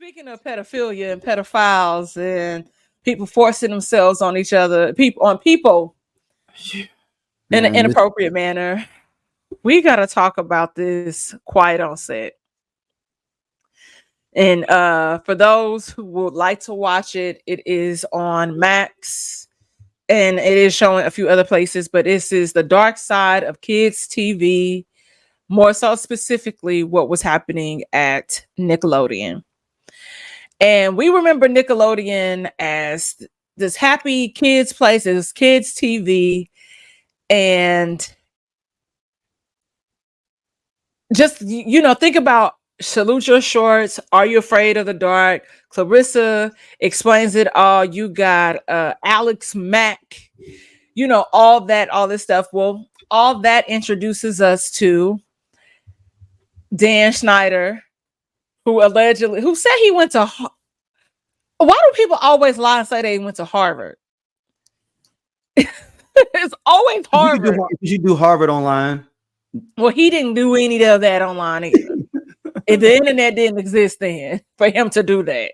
Speaking of pedophilia and pedophiles and people forcing themselves on each other, people in an Man, this, inappropriate manner, we got to talk about this Quiet on Set. And for those who would like to watch it, it is on Max and it is showing a few other places, but this is the dark side of kids TV, more so specifically what was happening at Nickelodeon. And we remember Nickelodeon as this happy kids place, this kids TV, and just think about Salute Your Shorts, Are You Afraid of the Dark? Clarissa Explains It All. You got Alex Mack, all this stuff. Well, all that introduces us to Dan Schneider, who said he went to. Why do people always lie and say they went to Harvard? It's always Harvard. you do Harvard online. Well, he didn't do any of that online either. If the internet didn't exist then for him to do that.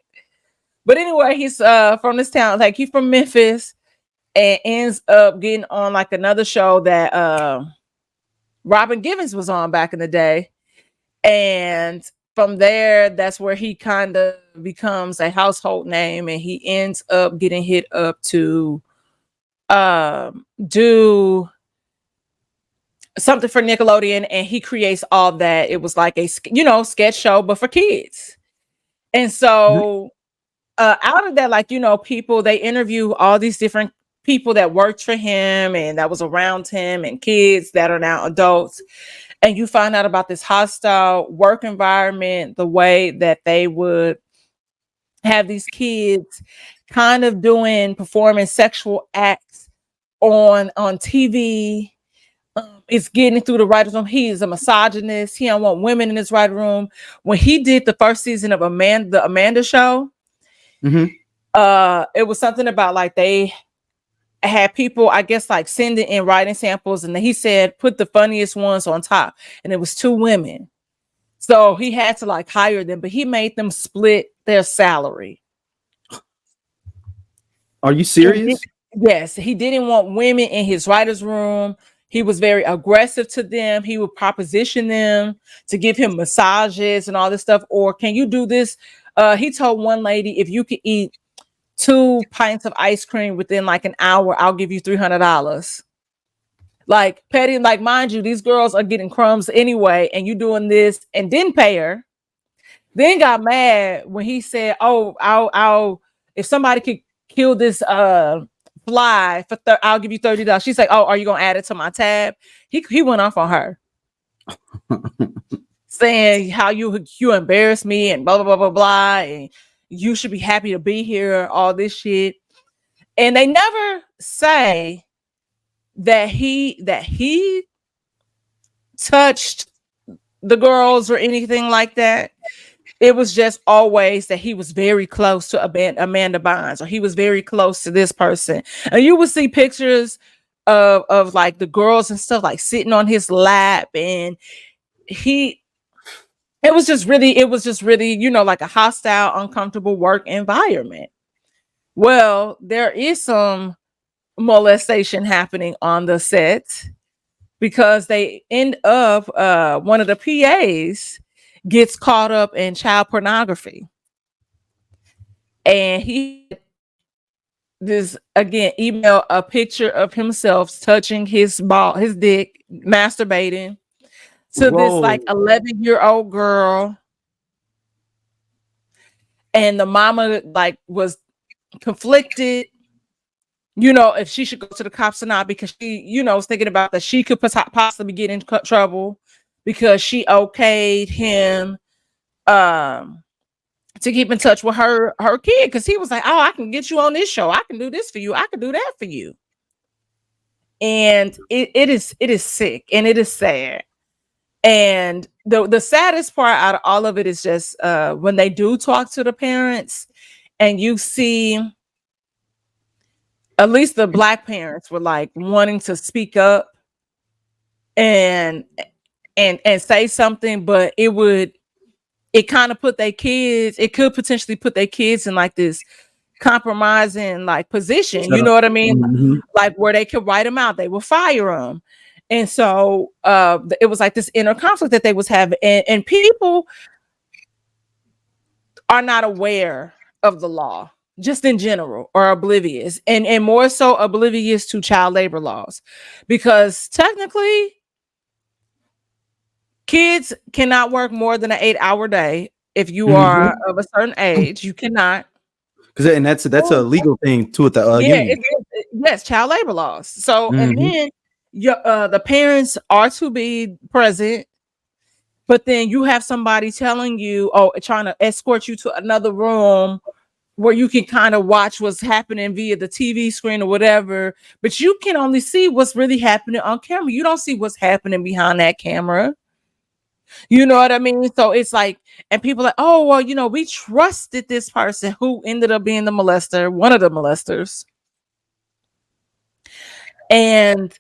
But anyway, he's from this town, like he's from Memphis, and ends up getting on like another show that Robin Givens was on back in the day. And from there, that's where he kind of becomes a household name, and he ends up getting hit up to do something for Nickelodeon, and he creates all that. It was like a sketch show, but for kids. And so out of that, people, they interview all these different people that worked for him and that was around him, and kids that are now adults. And you find out about this hostile work environment, the way that they would have these kids kind of performing sexual acts on TV. It's getting through the writer's room. He is a misogynist. He don't want women in his writer's room. When he did the first season of the Amanda Show, it was something about like they had people, I guess, like sending in writing samples, and then he said put the funniest ones on top, and it was two women. So he had to like hire them, but he made them split their salary. Are you serious? Yes, he didn't want women in his writer's room. He was very aggressive to them. He would proposition them to give him massages and all this stuff. Or can you do this? He told one lady, if you could eat 2 pints of ice cream within like an hour, I'll give you $300. Like petty, like mind you, these girls are getting crumbs anyway, and you doing this and didn't pay her. Then got mad when he said, "Oh, I'll if somebody could kill this fly for I'll give you $30." She's like, "Oh, are you gonna add it to my tab?" He went off on her, saying how you embarrassed me and blah blah blah blah blah, and you should be happy to be here, all this shit. And they never say that he touched the girls or anything like that. It was just always that he was very close to Amanda Bynes, or he was very close to this person. And you would see pictures of like the girls and stuff like sitting on his lap, and it was just really, like a hostile, uncomfortable work environment. Well, there is some molestation happening on the set, because they end up one of the PAs gets caught up in child pornography, and he this again email a picture of himself touching his dick, masturbating to this like 11-year-old girl. And the mama like was conflicted, if she should go to the cops or not, because she, was thinking about that she could possibly get in trouble because she okayed him to keep in touch with her kid, because he was like, "Oh, I can get you on this show. I can do this for you. I can do that for you." And it is sick, and it is sad. And the saddest part out of all of it is just when they do talk to the parents, and you see at least the Black parents were like wanting to speak up and say something, but it would it kind of put their kids, it could potentially put their kids in like this compromising like position, you know what I mean? Mm-hmm. Like where they could write them out, they will fire them. And so it was like this inner conflict that they was having, and people are not aware of the law just in general, or oblivious, and more so oblivious to child labor laws, because technically kids cannot work more than an 8-hour day. If you are of a certain age, you cannot. And that's a legal thing too at the union. Yes, child labor laws. So and Mm-hmm. then the parents are to be present, but then you have somebody telling you, oh, trying to escort you to another room where you can kind of watch what's happening via the TV screen or whatever, but you can only see what's really happening on camera. You don't see what's happening behind that camera. You know what I mean? So it's like, and people are like, oh, well, you know, we trusted this person who ended up being the molester, one of the molesters. And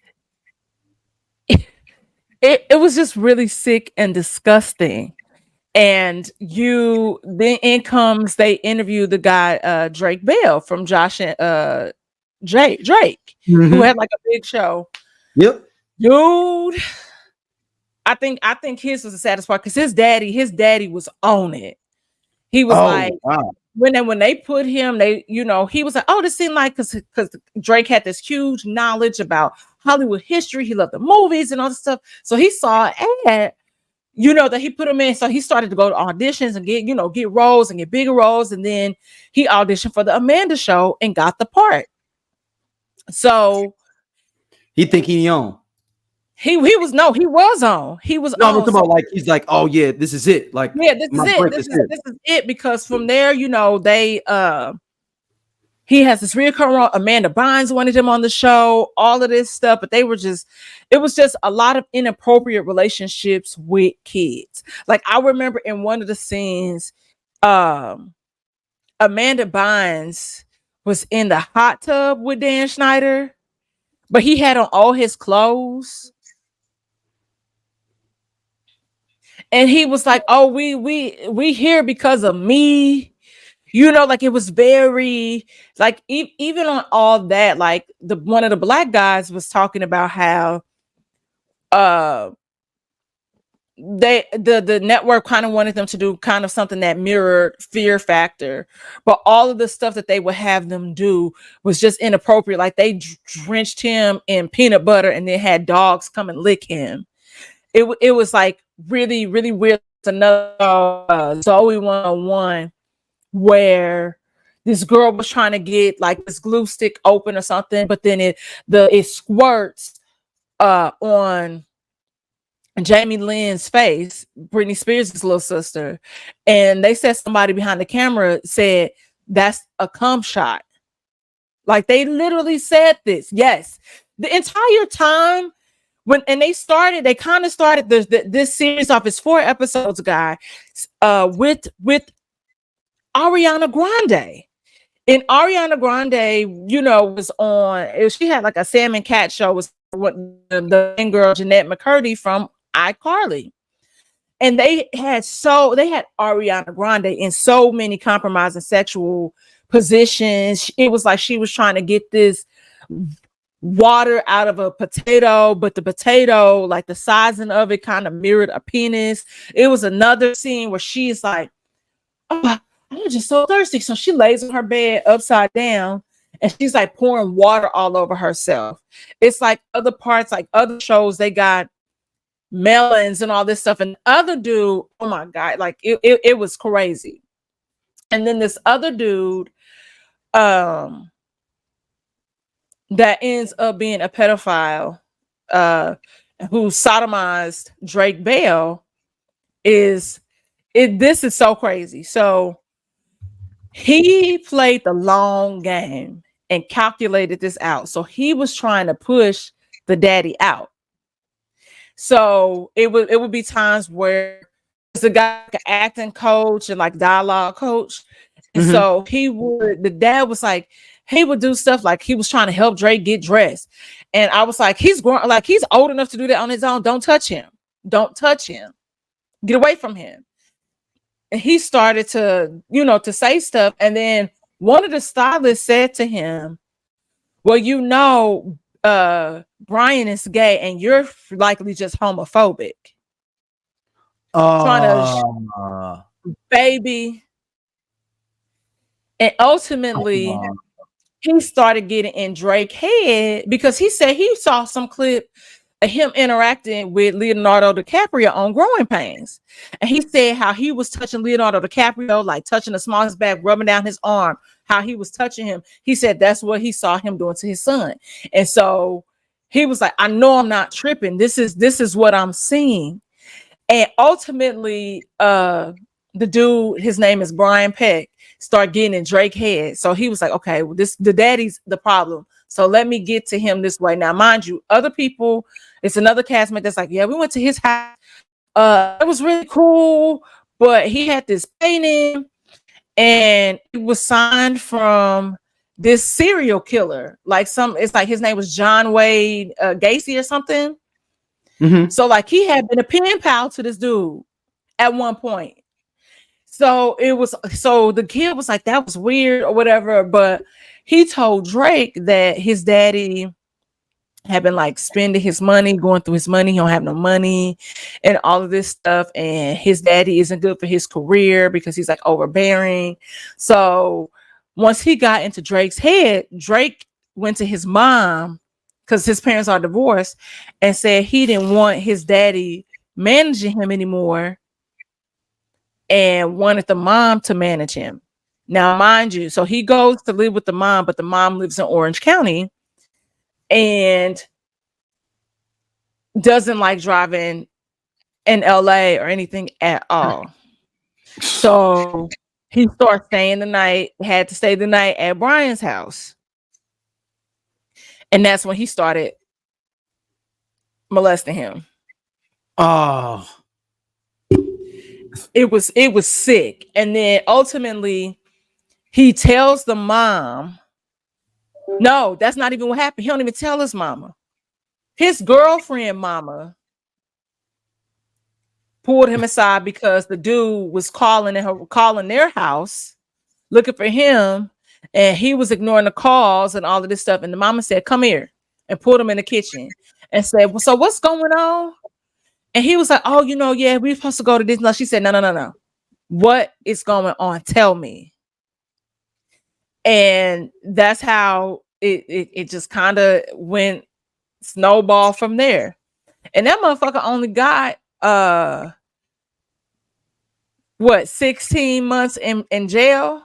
it was just really sick and disgusting. And then in comes, they interview the guy, Drake Bell from Josh and Drake, who had like a big show. Yep. Dude, I think his was the saddest part, because his daddy was on it. He was wow. when they put him, they, you know, he was like, oh, this seemed like, because Drake had this huge knowledge about Hollywood history. He loved the movies and all this stuff. So he saw an ad, you know, that he put him in. So he started to go to auditions and get roles and get bigger roles. And then he auditioned for the Amanda Show and got the part. So he think he on. He was on. He was no, on. I'm talking about like, he's like, oh yeah, this is it. Like, yeah, this is it. Because from there, you know, they he has this recurring role. Amanda Bynes wanted him on the show, all of this stuff, but it was just a lot of inappropriate relationships with kids. Like, I remember in one of the scenes, Amanda Bynes was in the hot tub with Dan Schneider, but he had on all his clothes. And he was like, oh, we here because of me. You know, like, it was very, like, even on all that, like, one of the black guys was talking about how the network kind of wanted them to do kind of something that mirrored Fear Factor, but all of the stuff that they would have them do was just inappropriate. Like, they drenched him in peanut butter and then had dogs come and lick him. It was like really, really weird. Another Zoe 101, where this girl was trying to get like this glue stick open or something, but then it squirts on Jamie Lynn's face, Britney Spears' little sister, and they said somebody behind the camera said that's a cum shot. Like, they literally said this. Yes, the entire time. They kind of started this series off as 4 episodes, guy, with Ariana Grande. And Ariana Grande, you know, was on. She had like a Sam and Cat show with the main girl Jeanette McCurdy from iCarly, and they had Ariana Grande in so many compromising sexual positions. It was like she was trying to get this water out of a potato, but the potato, like the sizing of it, kind of mirrored a penis. It was another scene where she's like, oh, I'm just so thirsty. So she lays on her bed upside down and she's like pouring water all over herself. It's like other parts, like other shows, they got melons and all this stuff. And other dude, oh my God, like it was crazy. And then this other dude, that ends up being a pedophile, who sodomized Drake Bell, this is so crazy. So he played the long game and calculated this out. So he was trying to push the daddy out. So it would be times where the guy, like an acting coach and like dialogue coach. And so the dad was like, he would do stuff like he was trying to help Drake get dressed. And I was like, he's grown, like he's old enough to do that on his own. Don't touch him. Don't touch him. Get away from him. he started to, to say stuff. And then one of the stylists said to him, well, Brian is gay and you're likely just homophobic. Trying to baby. And ultimately, he started getting in Drake's head because he said he saw some clip of him interacting with Leonardo DiCaprio on Growing Pains. And he said how he was touching Leonardo DiCaprio, like touching the smallest bag, rubbing down his arm, how he was touching him. He said that's what he saw him doing to his son. And so he was like, I know I'm not tripping. This is what I'm seeing. And ultimately, the dude, his name is Brian Peck, start getting in Drake's head. So he was like, okay, well, the daddy's the problem. So let me get to him this way. Now, mind you, other people, it's another castmate that's like, yeah, we went to his house. It was really cool, but he had this painting and it was signed from this serial killer. It's like his name was John Wayne Gacy or something. Mm-hmm. So like he had been a pen pal to this dude at one point. So the kid was like, that was weird or whatever. But he told Drake that his daddy had been like spending his money, going through his money. He don't have no money and all of this stuff. And his daddy isn't good for his career because he's like overbearing. So once he got into Drake's head, Drake went to his mom because his parents are divorced and said he didn't want his daddy managing him anymore and wanted the mom to manage him. Now, mind you, so he goes to live with the mom, but the mom lives in Orange County and doesn't like driving in LA or anything at all. So he starts had to stay the night at Brian's house. And that's when he started molesting him. Oh, it was sick. And then ultimately he tells the mom, no, that's not even what happened. He don't even tell his mama. His girlfriend mama pulled him aside because the dude was calling their house looking for him, and he was ignoring the calls and all of this stuff. And the mama said, come here, and pulled him in the kitchen and said, well, so what's going on? And he was like, oh, yeah, we're supposed to go to this. No, she said, no. What is going on? Tell me. And that's how it just kind of went snowball from there. And that motherfucker only got 16 months in jail,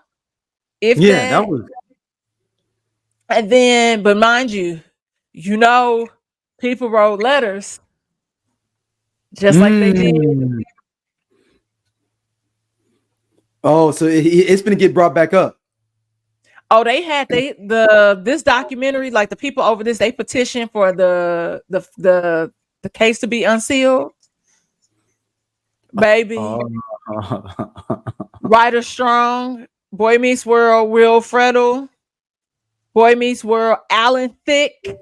if that was. And then, but mind you, people wrote letters just like they did. Oh, so it's gonna get brought back up. Oh, they had this documentary, like the people over this, they petitioned for the case to be unsealed. Baby. Ryder Strong, Boy Meets World, Will Fredel, Boy Meets World, Alan Thicke.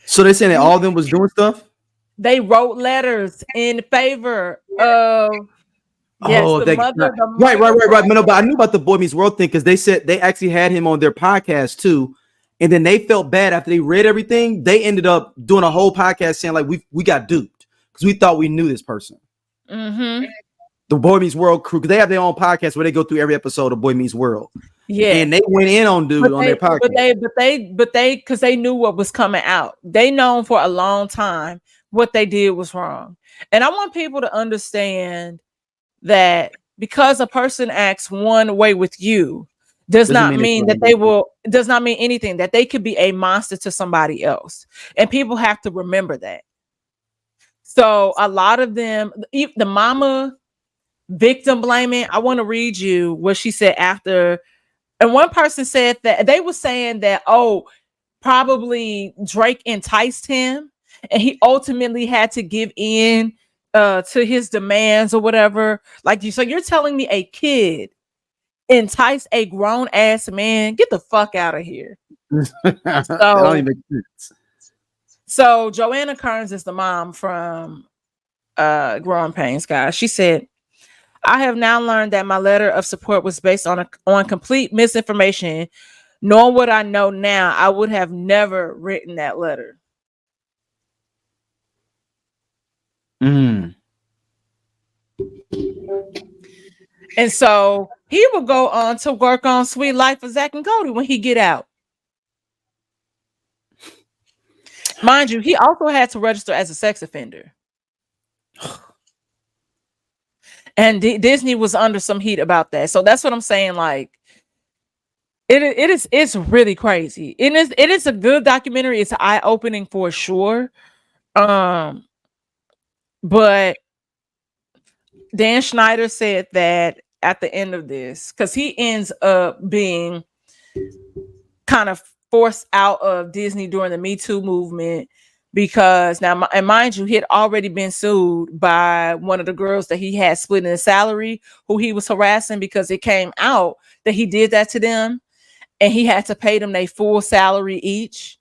So they're saying that all of them was doing stuff? They wrote letters in favor of the mother. Right. No, but I knew about the Boy Meets World thing because they said they actually had him on their podcast too. And then they felt bad after they read everything. They ended up doing a whole podcast saying like we got duped because we thought we knew this person. Mm-hmm. The Boy Meets World crew, because they have their own podcast where they go through every episode of Boy Meets World. Yeah, and they went in on dude on their podcast. But they because they knew what was coming out. They known for a long time what they did was wrong. And I want people to understand that because a person acts one way with you does not mean anything, that they could be a monster to somebody else. And people have to remember that. So a lot of them, the mama victim blaming, I want to read you what she said after. And one person said that they were saying that, probably Drake enticed him and he ultimately had to give in to his demands or whatever. So you're telling me a kid enticed a grown ass man? Get the fuck out of here. That don't even make sense. So Joanna Kearns is the mom from Growing Pains, guys. She said, I have now learned that my letter of support was based on complete misinformation. Knowing what I know now, I would have never written that letter. Mm. And so he will go on to work on Sweet Life of Zach and Cody when he get out. Mind you, he also had to register as a sex offender. And Disney was under some heat about that. So that's what I'm saying. Like, it's really crazy. It is a good documentary. It's eye-opening for sure. But Dan Schneider said that at the end of this, because he ends up being kind of forced out of Disney during the Me Too movement, because now, and mind you, he had already been sued by one of the girls that he had split in his salary, who he was harassing, because it came out that he did that to them, and he had to pay them their full salary each.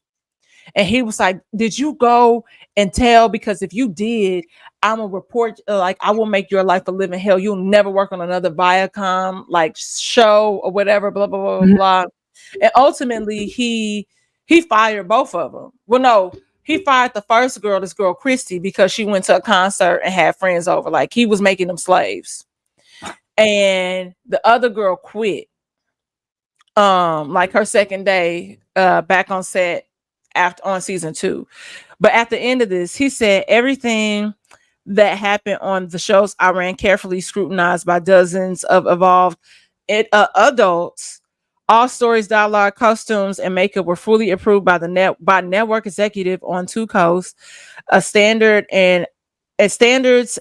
And he was like, did you go and tell? Because if you did, I'm gonna report, like, I will make your life a living hell. You'll never work on another Viacom like show or whatever, blah, blah, blah, blah. And ultimately he fired both of them. Well, no, he fired the first girl, this girl Christy, because she went to a concert and had friends over. Like, he was making them slaves. And the other girl quit. Like her second day back on set on season 2. But at the end of this, he said everything that happened on the shows I ran carefully scrutinized by dozens of evolved adults. All stories, dialogue, costumes, and makeup were fully approved by by network executive on 2 coasts. A standards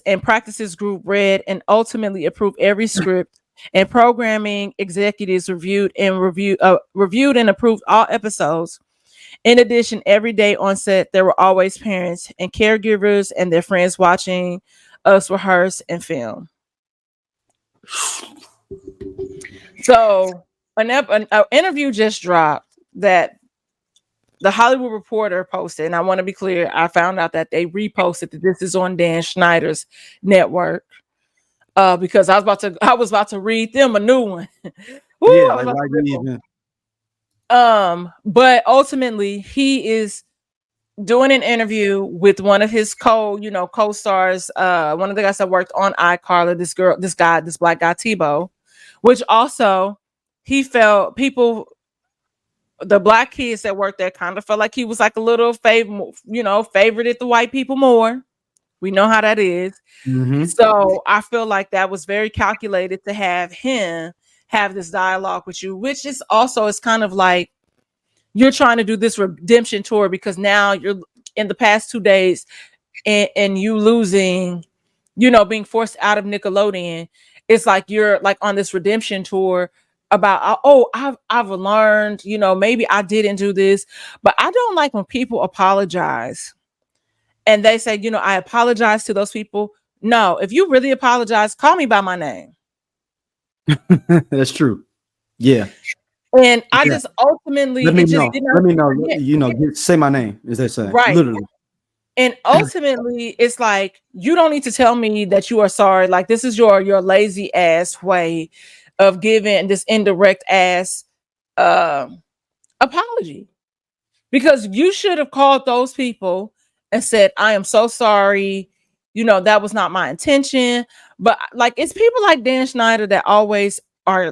and practices group read and ultimately approved every script, and programming executives reviewed and approved all episodes. In addition, every day on set, there were always parents and caregivers and their friends watching us rehearse and film. So an interview just dropped that the Hollywood Reporter posted, and I want to be clear, I found out that they reposted that this is on Dan Schneider's network. Because I was about to read them a new one. Woo, Yeah, like why even? But ultimately he is doing an interview with one of his co-stars, one of the guys that worked on iCarly, this black guy Tebow, which also he felt the black kids that worked there kind of felt like he was like a little favorited the white people more. We know how that is. Mm-hmm. So I feel like that was very calculated to have him have this dialogue with you, which is also, it's kind of like you're trying to do this redemption tour, because now you're in the past 2 days and you losing, being forced out of Nickelodeon. It's like you're like on this redemption tour about, I've learned, maybe I didn't do this. But I don't like when people apologize and they say, I apologize to those people. No, if you really apologize, call me by my name. That's true. Yeah. And I just ultimately, let me know. Let me know. Yeah. Say my name, as they say. Right. Literally. And ultimately, it's like, you don't need to tell me that you are sorry. Like, this is your lazy ass way of giving this indirect ass apology. Because you should have called those people and said, I am so sorry. That was not my intention. But like, it's people like Dan Schneider that always are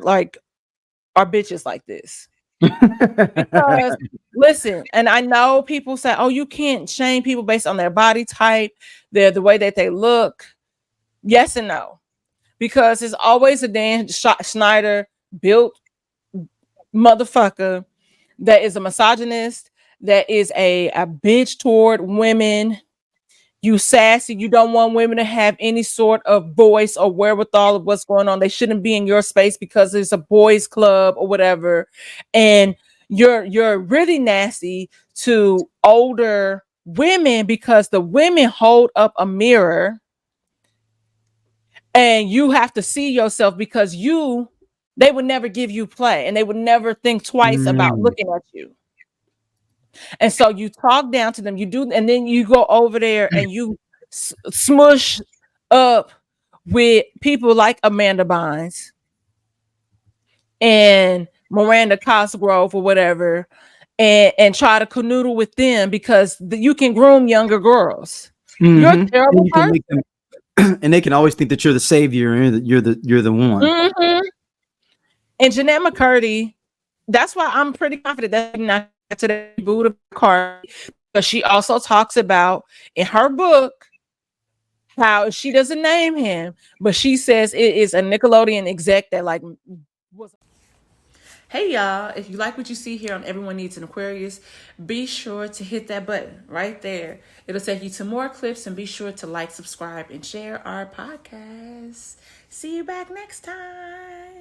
bitches like this. Because listen, and I know people say, oh, you can't shame people based on their body type, the way that they look. Yes and no. Because it's always a Dan Schneider built motherfucker that is a misogynist, that is a bitch toward women. You sassy. You don't want women to have any sort of voice or wherewithal of what's going on. They shouldn't be in your space because it's a boys club or whatever. And you're really nasty to older women, because the women hold up a mirror and you have to see yourself, because they would never give you play and they would never think twice about looking at you. And so you talk down to them, you do, and then you go over there and you smush up with people like Amanda Bynes and Miranda Cosgrove or whatever, and try to canoodle with them because you can groom younger girls. You're a terrible And you can person. make them, and they can always think that you're the savior and you're the one. And Jeanette McCurdy, that's why I'm pretty confident that not to the boot of Cardi, because she also talks about in her book how she doesn't name him, but she says it is a Nickelodeon exec that like was. Hey y'all, if you like what you see here on Everyone Needs an Aquarius, be sure to hit that button right there. It'll take you to more clips, and be sure to like, subscribe, and share our podcast. See you back next time.